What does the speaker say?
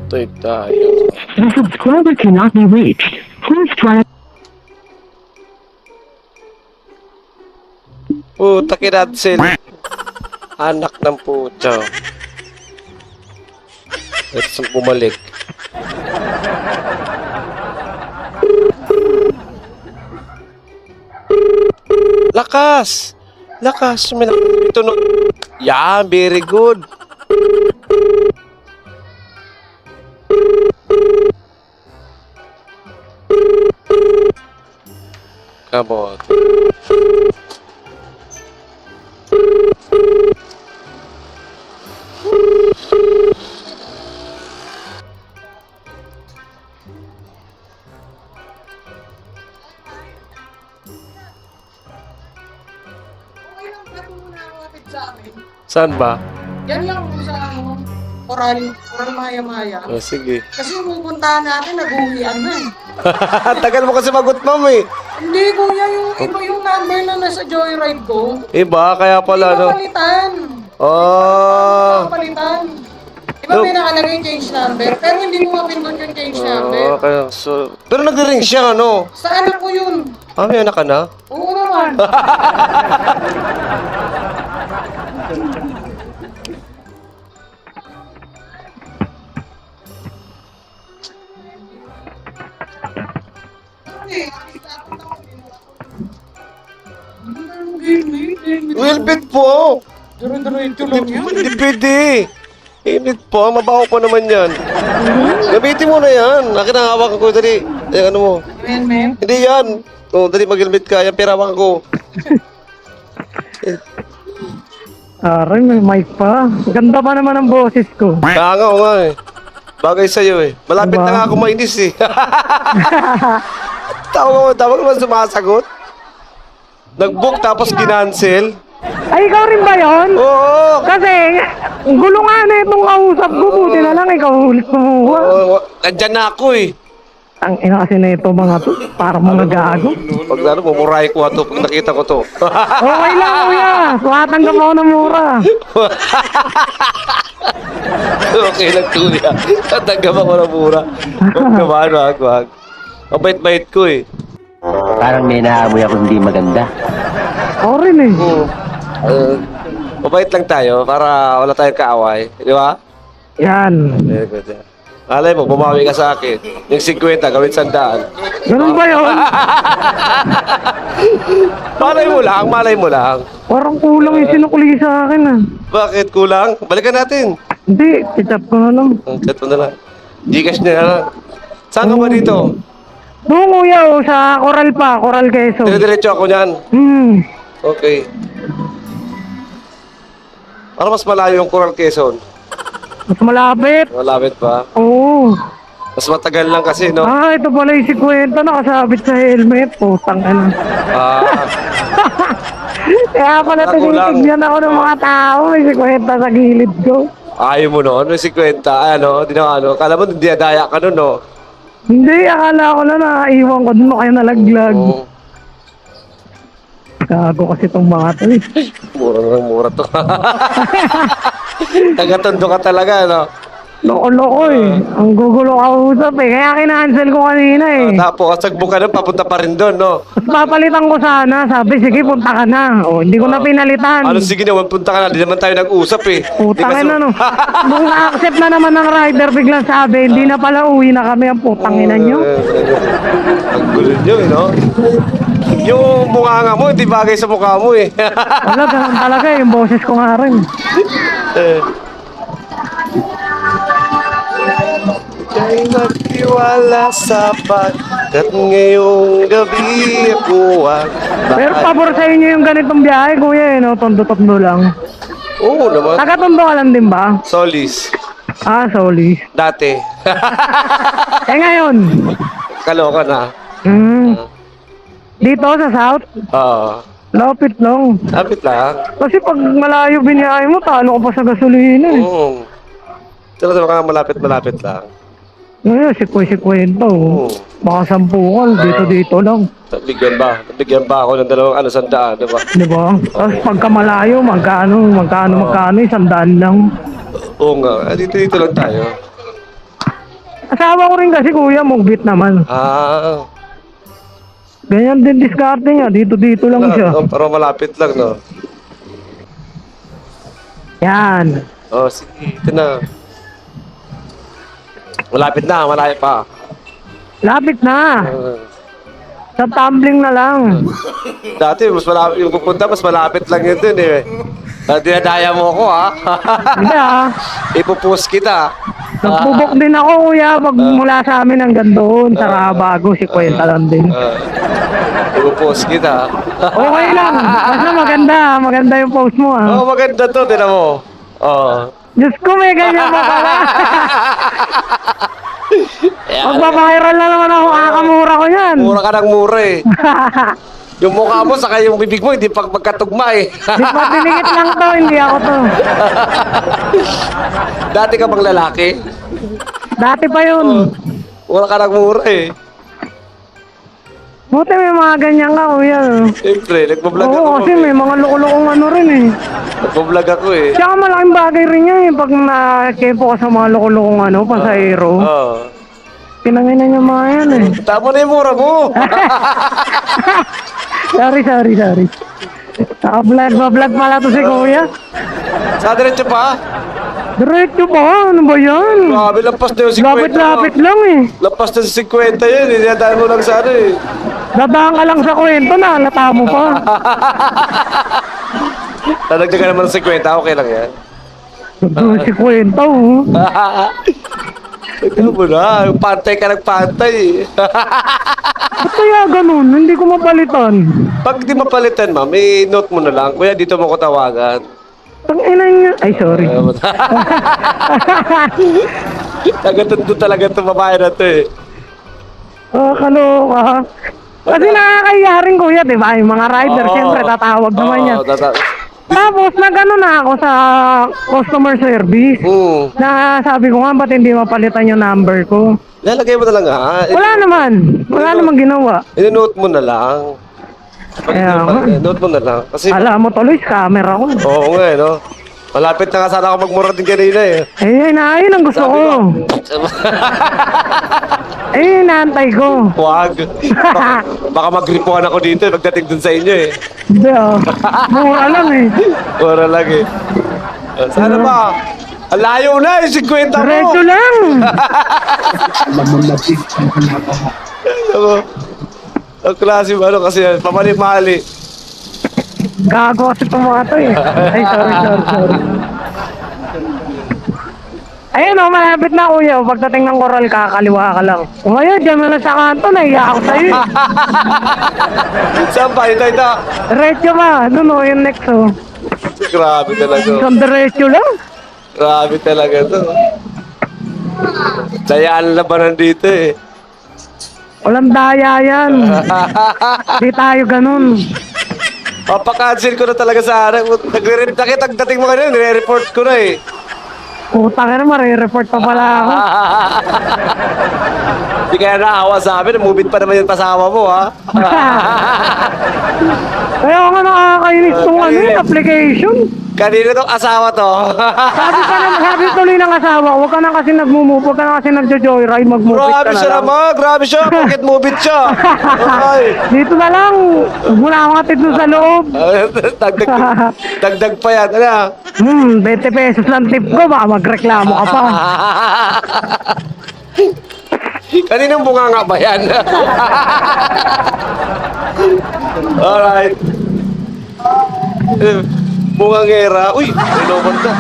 Patay tayo. The subscriber cannot be reached. Please try. Puta kinansel. Anak ng puta. Let's bumalik. Lakas! Lakas! May tunog. Yeah, very good. Come on. Saan ba? Yan lang kung sa Coral Maya-Maya. Oh, sige. Kasi yung pupuntahan natin, nag-uwian na eh. Tagal mo kasi magot, ma'am eh. Hindi, kuya, yung iba yung number na nasa Joyride ko. Iba, kaya pala, Hindi no? papalitan. Oh. Papalitan. Iba No. may nakalagay change number, pero hindi mo mapindot yung change number. Okay, so... Pero nag-ring siya, ano? Sa anak ko yun. Ah, may anak ka na? Oo naman. Wilbit po! Diretso lang yun. Hindi pwede. Wilbit po, mabaho po naman yan. Gamitin mo na yan. Akin ang hawakan ko, dali. Ayan, ano mo. Men. Hindi yan. Oh, dali mag-helmet ka. Yan, pirawakan ko. Aray, may mic pa. Ganda pa naman ang boses ko. Kaya nga, nga eh. Bagay sa'yo eh. Malapit Diba? na nga ako mainis eh. Tawag naman sumasagot. Nag-book tapos ginansel. Ay, ikaw rin ba yun? Oo. Kasi, gulo nga na itong kausap ko. Buti na lang ikaw ulit kumuha. Oo. Andyan na ako eh. Ang ina kasi na ito mga to. Parang mga gago. Pag ano, mumuray ko ito pag nakita ko to. Okay lang, kuya. Tumatanggap ako ng mura. Okay lang tuloy ah. Tatanggap ako ng mura. Huwag naman, wag. Mabait-bait ko eh. Parang may naamoy ako hindi maganda. Ako rin eh. Mabait lang tayo para wala tayong kaaway. Di ba? Yan. Very good. Yeah. Alay mo, bumawi ka sa akin. Yung 50, gawin 100. Ganun ba yun? Malay mo lang. Parang kulang yung sinukli sa akin ah. Bakit kulang? Balikan natin. Hindi, kitap ko na lang. Ang chat mo na lang. Gcash na lang. Saan ka ba dito? Doon kuya, oh, sa Coral pa, Coral Quezon. Dire-diretso ako niyan. Okay. Para mas malayo yung Coral Quezon. Mas malapit. Malapit pa. Oo. Mas matagal lang kasi, no? Ah, ito pala yung 50 nakasabit sa helmet. Putang ano. Ah, Kaya pala Nakulang. tinitigyan ako ng mga tao. May 50 sa gilid ko. ayaw mo noon. May 50. Ano? Di na ano. Kala mo, dinadaya ka nun, no? Hindi, akala ko na naiwan ko doon kaya nalaglag. Oo. Gago kasi itong mga to eh. Mura na ng mura to. Taga-tondo ka talaga, no? Loko-loko eh. Ang gugulo ka usap eh. Kaya kinancel ko kanina eh. Tapos, sagbo ka nun, papunta pa rin doon, no? At papalitan ko sana. Sabi, sige, punta ka na. O, hindi ko na pinalitan. Ano, sige naman, punta ka na. Di naman tayo nag-usap, eh. Putang Di ka ina no. Nung na-accept na naman ng rider, biglang sabi, hindi na pala uwi na kami ang putang ina nyo. Ang gulo nyo, eh, no? Yung bunganga mo, hindi bagay sa mukha mo, eh. Wala, ganun talaga eh. Yung boses ko nga rin. Kay magtiwala sa pagkat ngayong gabi ako ang Pero pabor sa inyo yung ganitong biyahe, kuya eh, no? Tondo-tondo lang. Oo naman. Taga-tondo ka lang din ba? Solis. Ah, sorry. Dati. Eh ngayon, Kaloka na. dito sa South, Oo. lapit lang. Lapit lang. Kasi pag malayo biniyahe mo, talo ka pa sa gasolina eh. Oo. Pero ka malapit-malapit lang. Ngayon, si kwento. Oo. Baka 10 dito lang. Bigyan ba ako ng 200, di ba? Di ba? Tapos pagka malayo, magkano, 100 lang. Oo nga. Dito lang tayo. Asawa ko rin kasi kuya, mobit naman. Ah. Ganyan din diskarte niya, dito lang siya. Pero malapit lang, no? Yan. Oh, sige. Ito na. Malapit na. Malayo pa. Lapit na. Ah. Sa tumbling na lang. Dati, mas malapit. Yung pupunta, mas malapit lang yun dun, eh. Dinadaya mo ako, ha? Hindi ah. Ipupost kita. Nagpubok din ako kuya pag mula sa amin hanggang doon sa Rabago, si Kwenta lang din. Ipupost kita. Okay lang. Basta maganda yung post mo ah. Oh, maganda to. Tinan mo. Oh. Diyos ko, may ganyan mo pala. Magpapahiral na naman ako, kakamura ko yan. Mura ka ng mura, eh. Yung mukha mo, saka yung bibig mo, hindi pa magkatugma, eh. Di pa tinigit lang to, hindi ako to. Dati ka bang lalaki? Dati pa yun. Mura ka ng mura, eh. Buti may mga ganyan ka kuya. Siyempre, nagbablog ako. Oo, kasi may mga loko-lokong ano rin eh. Nagbablog ako, eh. Tsaka malaking bagay rin yan eh, pag nakikepo ka sa mga loko-lokong ano, pasahero. Oo. Pinanginan niya mga yan eh. Tama na yung mura mo. Sorry. Naka-vlog pala to si kuya. Sa diretso pa? Diretso pa, ano ba yan? Grabe, lampas na yung 50. Lapit-lapit lang eh. Lampas na sa 50 yun. Hindi mo lang sa ano, eh. Dadaan ka lang sa kwento na, halata mo pa. Dadagdagan naman ng 50, okay lang yan. Si kwento oh. Ikaw mo na, pantay ka nagpantay. Ba't kaya ganun? Hindi ko mapalitan. Pag di mapalitan, ma'am, note mo na lang. Kuya, dito mo ko tawagan. Ang ina niya. Ay, sorry. Tagatundo talaga itong babae na ito, eh. Kaloka. Kasi nakakahiya rin kuya, di ba? Yung mga rider, Oo. siyempre tatawag naman yan. Oo, Tapos nag-ano na ako sa customer service. Na sabi ko nga, ba't hindi mapalitan yung number ko? Lalagay mo na lang, ha? Wala naman ginawa. Ino-note mo na lang. Kaya nga. Note mo na lang. Kasi, Alam mo tuloy, scammer ako. oo nga, eh, no? Malapit na nga sana ako magmura din kanina, eh. Ayun ang gusto ko. Naantay ko. Huwag. Baka mag-ripuan ako dito, pagdating dun sa inyo, eh. Hindi mura lang eh. Mura lang, eh. Sana ba? Ang layo na, eh, 50 mo. Diretso lang. Ako, ang klase mo, ano kasi yan, pamali-mali. Gago kasi itong mga to eh. Ay, sorry. Ayun o, malapit na kuya. Pagdating ng koral, kakaliwa ka lang. O ngayon, dyan mo na sa kanto, nahiya ako sa'yo. Saan pa? Ito. Diretso ba? Doon o, yung next o. Grabe talaga. Isang diretso lang. Grabe talaga to. Dayaan labanan dito, eh. Walang daya yan. Di tayo ganun. Papakancel ko na talaga sa akin. Dating mo kanina, nire-report ko na, eh. Puta ka na, marireport pa pala ako. Hindi kaya naawa sa amin, mubit pa naman yung pasawa mo, ha? Kaya nga nakakainis tong ano yung application. Kanina tong asawa to. Sabi tuloy ng asawa, huwag ka na kasi nagmumove, huwag ka na kasi nagjo-joyride, mag-move ka Grabe na siya lang. naman, grabe siya. Bakit mubit siya? Ay. Dito na lang, huwag mo na akong atid doon sa loob. Dagdag pa yan, ano? 20 pesos lang tip ko, baka magreklamo ka pa. Kaninang bunga nga ba yan? Alright. Bungangera. Uy, may lobang ka.